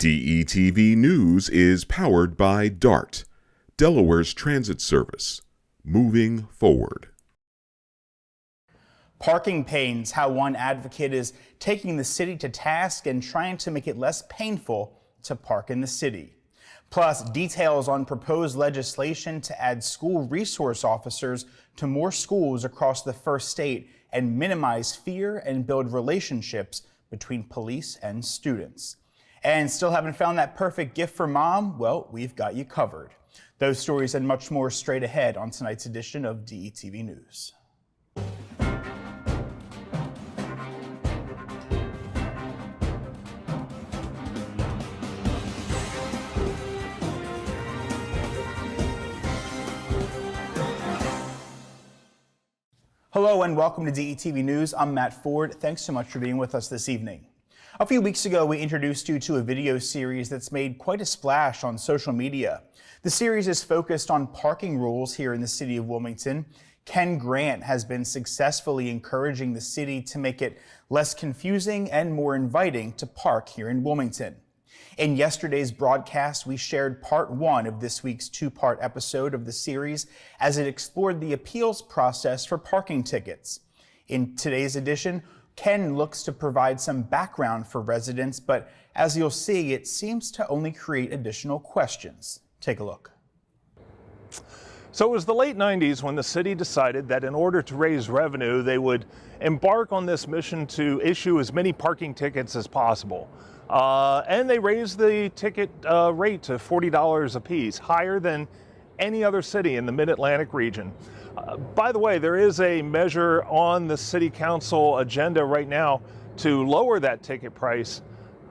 DETV News is powered by DART, Delaware's transit service. Moving forward. Parking pains, how one advocate is taking the city to task and trying to make it less painful to park in the city. Plus, details on proposed legislation to add school resource officers to more schools across the first state and minimize fear and build relationships between police and students. And still haven't found that perfect gift for mom? Well, we've got you covered. Those stories and much more straight ahead on tonight's edition of DETV News. Hello and welcome to DETV News. I'm Matt Ford. Thanks so much for being with us this evening. A few weeks ago, we introduced you to a video series that's made quite a splash on social media. The series is focused on parking rules here in the city of Wilmington. Ken Grant has been successfully encouraging the city to make it less confusing and more inviting to park here in Wilmington. In yesterday's broadcast, we shared part one of this week's two-part episode of the series as it explored the appeals process for parking tickets. In today's edition, Ken looks to provide some background for residents, but as you'll see, it seems to only create additional questions. Take a look. So it was the late 90s when the city decided that in order to raise revenue, they would embark on this mission to issue as many parking tickets as possible. And they raised the ticket rate to $40 a piece, higher than any other city in the Mid-Atlantic region. By the way, there is a measure on the City Council agenda right now to lower that ticket price.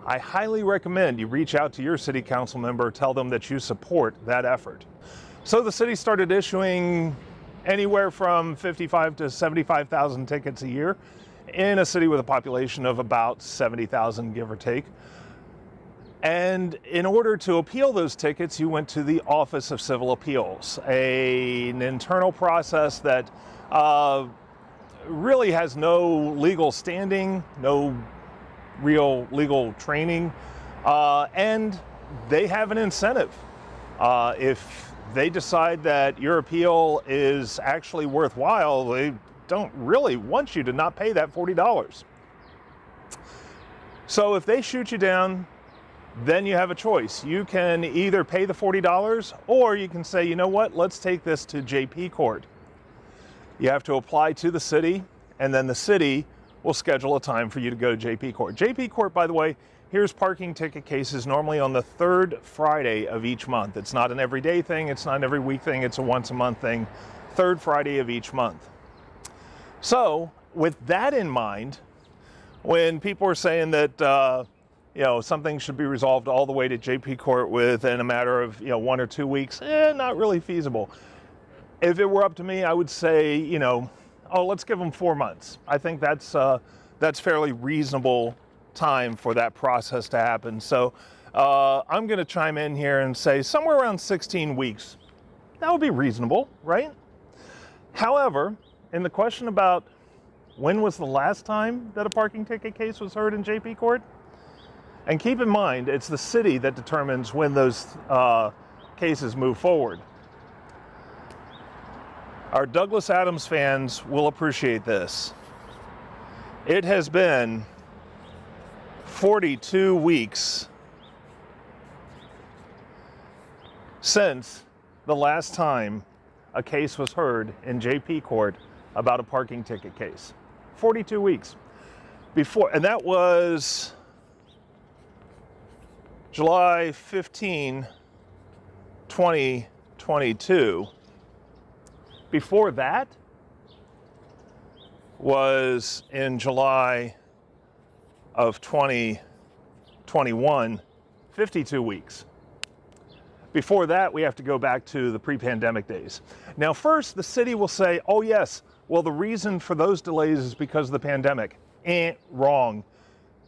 I highly recommend you reach out to your City Council member, tell them that you support that effort. So the city started issuing anywhere from 55 to 75,000 tickets a year in a city with a population of about 70,000, give or take. And in order to appeal those tickets, you went to the Office of Civil Appeals, an internal process that really has no legal standing, no real legal training, and they have an incentive. If they decide that your appeal is actually worthwhile, they don't really want you to not pay that $40. So if they shoot you down, then you have a choice. You can either pay the $40 or you can say, you know what, let's take this to JP Court. You have to apply to the city, and then the city will schedule a time for you to go to JP Court. JP Court, by the way, here's parking ticket cases normally on the third Friday of each month. It's not an everyday thing, it's not an every week thing, it's a once a month thing, third Friday of each month. So with that in mind, when people are saying that something should be resolved all the way to JP Court within a matter of 1 or 2 weeks, not really feasible. If it were up to me, I would say, let's give them 4 months. I think that's fairly reasonable time for that process to happen. So I'm going to chime in here and say somewhere around 16 weeks. That would be reasonable, right? However, in the question about when was the last time that a parking ticket case was heard in JP Court, and keep in mind, it's the city that determines when those cases move forward. Our Douglas Adams fans will appreciate this. It has been 42 weeks since the last time a case was heard in JP Court about a parking ticket case. 42 weeks. And that was July 15, 2022. Before that was in July of 2020. 21, 52 weeks. Before that, we have to go back to the pre-pandemic days. Now, first, the city will say, oh yes, well, the reason for those delays is because of the pandemic. Wrong.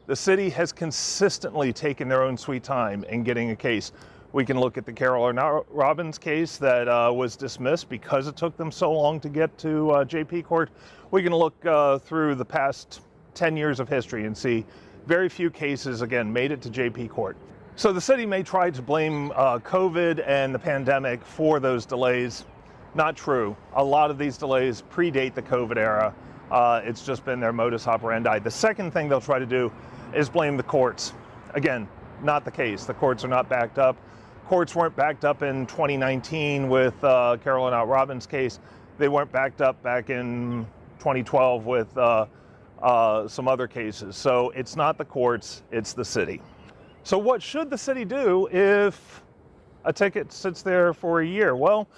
The city has consistently taken their own sweet time in getting a case. We can look at the Carolina Robbins case that was dismissed because it took them so long to get to JP Court. We can look through the past 10 years of history and see very few cases, again, made it to JP Court. So the city may try to blame COVID and the pandemic for those delays. Not true. A lot of these delays predate the COVID era. It's just been their modus operandi. The second thing they'll try to do is blame the courts. Again, not the case. The courts are not backed up. Courts weren't backed up in 2019 with Carolina Robbins' case. They weren't backed up back in 2012 with some other cases. So it's not the courts, it's the city. So what should the city do if a ticket sits there for a year? Well,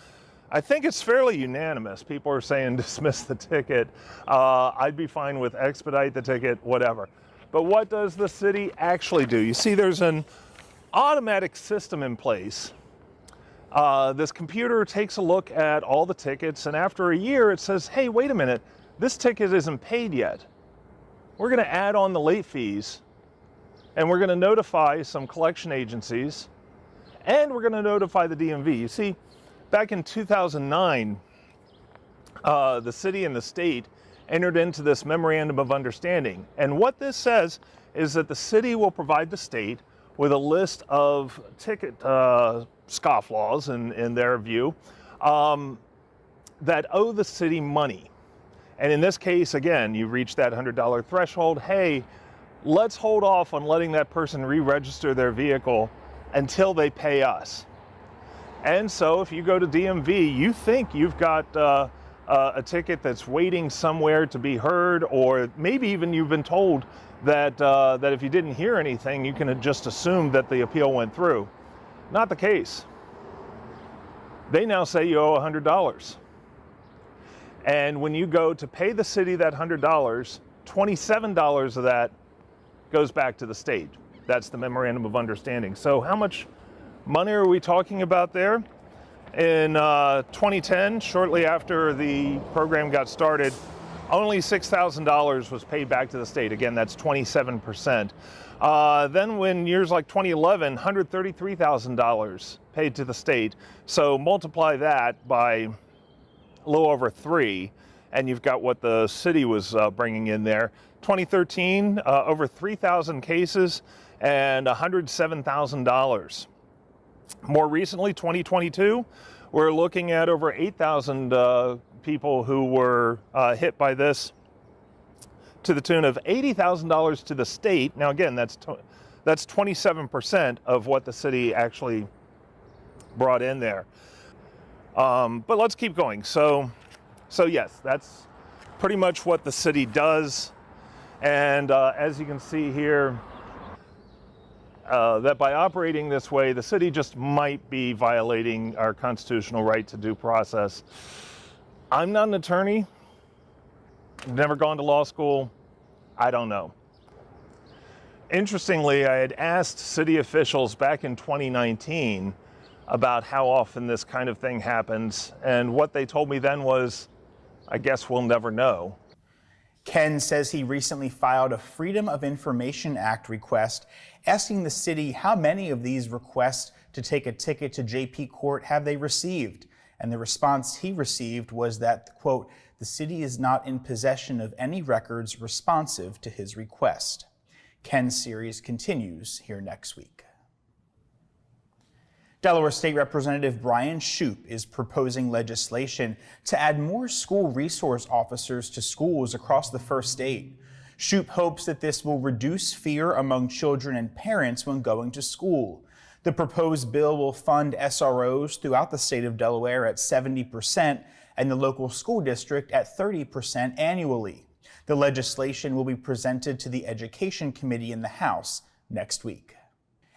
I think it's fairly unanimous. People are saying dismiss the ticket. I'd be fine with expedite the ticket, whatever. But what does the city actually do? You see, there's an automatic system in place. This computer takes a look at all the tickets, and after a year it says, hey, wait a minute, this ticket isn't paid yet. We're going to add on the late fees, and we're going to notify some collection agencies, and we're going to notify the DMV. You see, back in 2009, the city and the state entered into this memorandum of understanding. And what this says is that the city will provide the state with a list of ticket scofflaws, in their view, that owe the city money. And in this case, again, you reach that $100 threshold. Hey, let's hold off on letting that person re-register their vehicle until they pay us. And so if you go to DMV, you think you've got a ticket that's waiting somewhere to be heard, or maybe even you've been told that, that if you didn't hear anything, you can just assume that the appeal went through. Not the case. They now say you owe $100. And when you go to pay the city that $100, $27 of that goes back to the state. That's the memorandum of understanding. So how much money are we talking about there? In 2010, shortly after the program got started, only $6,000 was paid back to the state. Again, that's 27%. Then when years like 2011, $133,000 paid to the state. So multiply that by a little over 3, and you've got what the city was bringing in there. 2013, over 3,000 cases and $107,000. More recently, 2022, we're looking at over 8,000 people who were hit by this, to the tune of $80,000 to the state. Now again, that's 27% of what the city actually brought in there. But let's keep going. So yes, that's pretty much what the city does. And as you can see here, that by operating this way, the city just might be violating our constitutional right to due process. I'm not an attorney, never gone to law school, I don't know. Interestingly, I had asked city officials back in 2019 about how often this kind of thing happens, and what they told me then was, I guess we'll never know. Ken says he recently filed a Freedom of Information Act request asking the city how many of these requests to take a ticket to JP Court have they received. And the response he received was that, quote, the city is not in possession of any records responsive to his request. Ken's series continues here next week. Delaware State Representative Brian Shoup is proposing legislation to add more school resource officers to schools across the first state. Shoup hopes that this will reduce fear among children and parents when going to school. The proposed bill will fund SROs throughout the state of Delaware at 70% and the local school district at 30% annually. The legislation will be presented to the Education Committee in the House next week.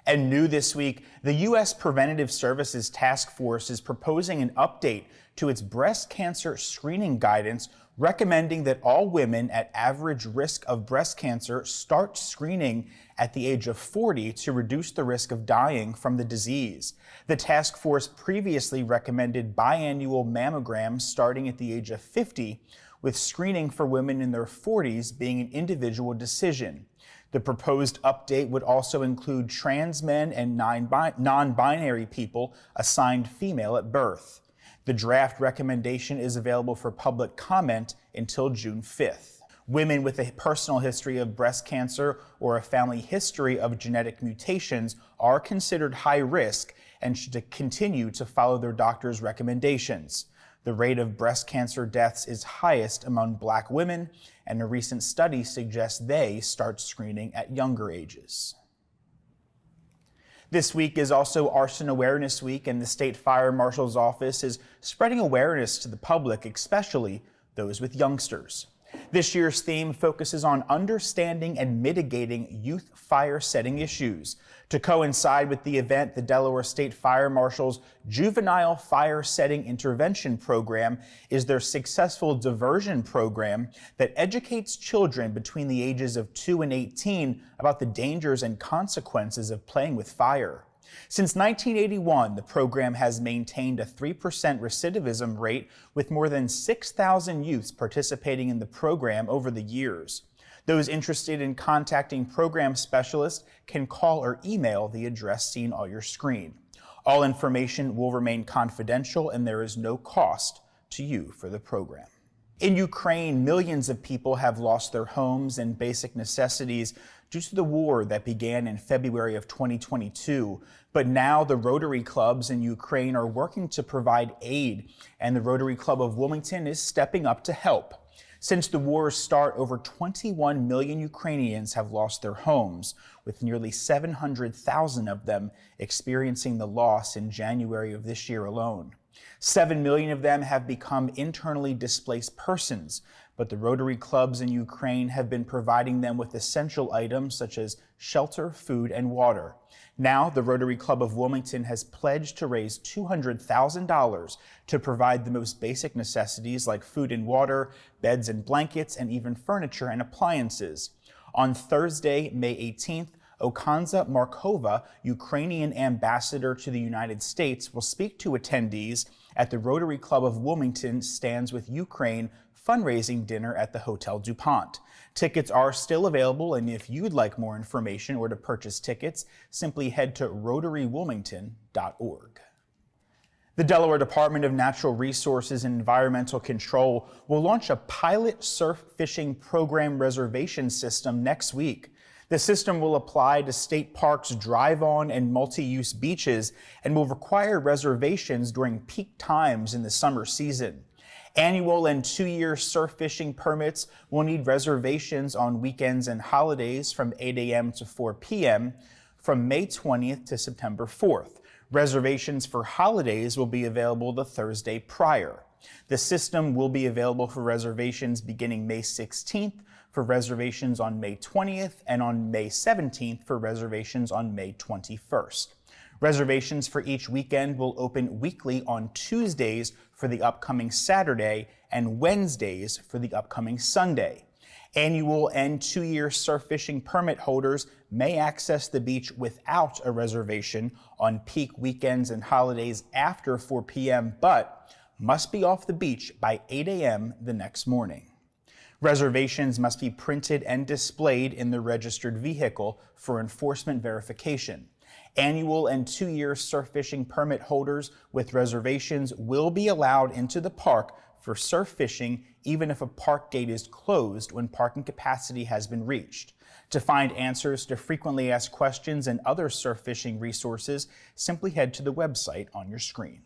And new this week, the U.S. Preventative Services Task Force is proposing an update to its breast cancer screening guidance recommending that all women at average risk of breast cancer start screening at the age of 40 to reduce the risk of dying from the disease. The task force previously recommended biannual mammograms starting at the age of 50, with screening for women in their 40s being an individual decision. The proposed update would also include trans men and non-binary people assigned female at birth. The draft recommendation is available for public comment until June 5th. Women with a personal history of breast cancer or a family history of genetic mutations are considered high risk and should continue to follow their doctor's recommendations. The rate of breast cancer deaths is highest among Black women, and a recent study suggests they start screening at younger ages. This week is also Arson Awareness Week, and the State Fire Marshal's Office is spreading awareness to the public, especially those with youngsters. This year's theme focuses on understanding and mitigating youth fire setting issues. To coincide with the event, the Delaware State Fire Marshal's Juvenile Fire Setting Intervention Program is their successful diversion program that educates children between the ages of 2 and 18 about the dangers and consequences of playing with fire. Since 1981, the program has maintained a 3% recidivism rate, with more than 6,000 youths participating in the program over the years. Those interested in contacting program specialists can call or email the address seen on your screen. All information will remain confidential, and there is no cost to you for the program. In Ukraine, millions of people have lost their homes and basic necessities due to the war that began in February of 2022. But now the Rotary clubs in Ukraine are working to provide aid, and the Rotary Club of Wilmington is stepping up to help. Since the war's start, over 21 million Ukrainians have lost their homes, with nearly 700,000 of them experiencing the loss in January of this year alone. 7 million of them have become internally displaced persons, but the Rotary clubs in Ukraine have been providing them with essential items such as shelter, food, and water. Now, the Rotary Club of Wilmington has pledged to raise $200,000 to provide the most basic necessities like food and water, beds and blankets, and even furniture and appliances. On Thursday, May 18th, Okanza Markova, Ukrainian ambassador to the United States, will speak to attendees at the Rotary Club of Wilmington Stands with Ukraine fundraising dinner at the Hotel DuPont. Tickets are still available, and if you'd like more information or to purchase tickets, simply head to rotarywilmington.org. The Delaware Department of Natural Resources and Environmental Control will launch a pilot surf fishing program reservation system next week. The system will apply to state parks, drive-on, and multi-use beaches, and will require reservations during peak times in the summer season. Annual and 2-year surf fishing permits will need reservations on weekends and holidays from 8 a.m. to 4 p.m. from May 20th to September 4th. Reservations for holidays will be available the Thursday prior. The system will be available for reservations beginning May 16th, for reservations on May 20th, and on May 17th for reservations on May 21st. Reservations for each weekend will open weekly on Tuesdays for the upcoming Saturday and Wednesdays for the upcoming Sunday. Annual and 2-year surf fishing permit holders may access the beach without a reservation on peak weekends and holidays after 4 p.m., but must be off the beach by 8 a.m. the next morning. Reservations must be printed and displayed in the registered vehicle for enforcement verification. Annual and 2-year surf fishing permit holders with reservations will be allowed into the park for surf fishing even if a park gate is closed when parking capacity has been reached. To find answers to frequently asked questions and other surf fishing resources, simply head to the website on your screen.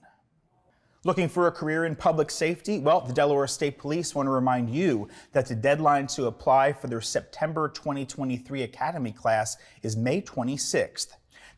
Looking for a career in public safety? Well, the Delaware State Police want to remind you that the deadline to apply for their September 2023 Academy class is May 26th.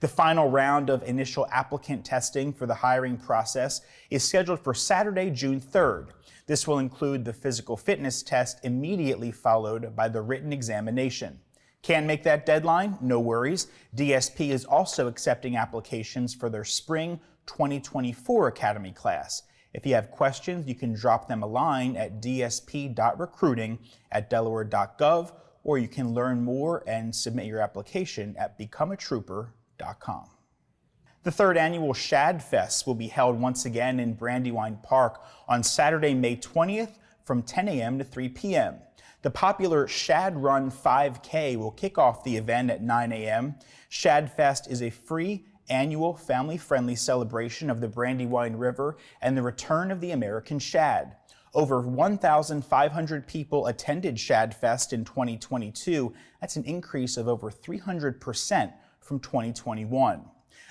The final round of initial applicant testing for the hiring process is scheduled for Saturday, June 3rd. This will include the physical fitness test immediately followed by the written examination. Can't make that deadline? No worries. DSP is also accepting applications for their spring 2024 Academy class. If you have questions, you can drop them a line at dsp.recruiting@delaware.gov, or you can learn more and submit your application at becomeatrooper.com. The third annual Shad Fest will be held once again in Brandywine Park on Saturday, May 20th from 10 a.m. to 3 p.m. The popular Shad Run 5K will kick off the event at 9 a.m. Shad Fest is a free annual family-friendly celebration of the Brandywine River and the return of the American shad. Over 1,500 people attended Shad Fest in 2022. That's an increase of over 300% from 2021.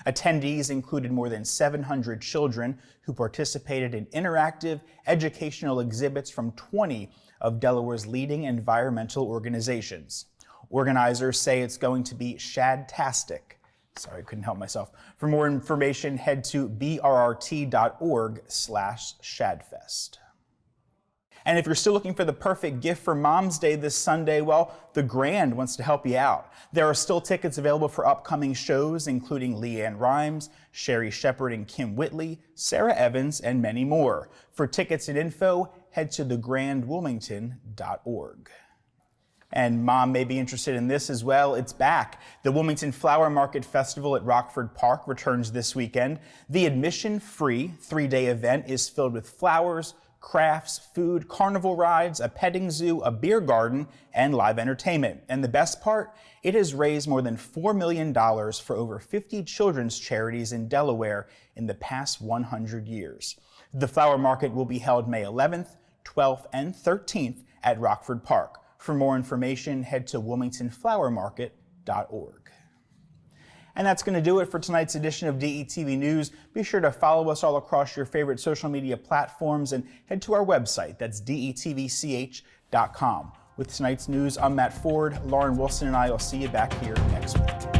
Attendees included more than 700 children who participated in interactive educational exhibits from 20 of Delaware's leading environmental organizations. Organizers say it's going to be shadtastic. Sorry, I couldn't help myself. For more information, head to brrt.org/shadfest. And if you're still looking for the perfect gift for Mom's Day this Sunday, well, the Grand wants to help you out. There are still tickets available for upcoming shows, including Leanne Rimes, Sherry Shepard and Kim Whitley, Sarah Evans, and many more. For tickets and info, head to thegrandwilmington.org. And Mom may be interested in this as well. It's back. The Wilmington Flower Market Festival at Rockford Park returns this weekend. The admission-free 3-day event is filled with flowers, crafts, food, carnival rides, a petting zoo, a beer garden, and live entertainment. And the best part, it has raised more than $4 million for over 50 children's charities in Delaware in the past 100 years. The flower market will be held May 11th, 12th, and 13th at Rockford Park. For more information, head to wilmingtonflowermarket.org. And that's going to do it for tonight's edition of DETV News. Be sure to follow us all across your favorite social media platforms and head to our website. That's detvch.com. With tonight's news, I'm Matt Ford. Lauren Wilson and I will see you back here next week.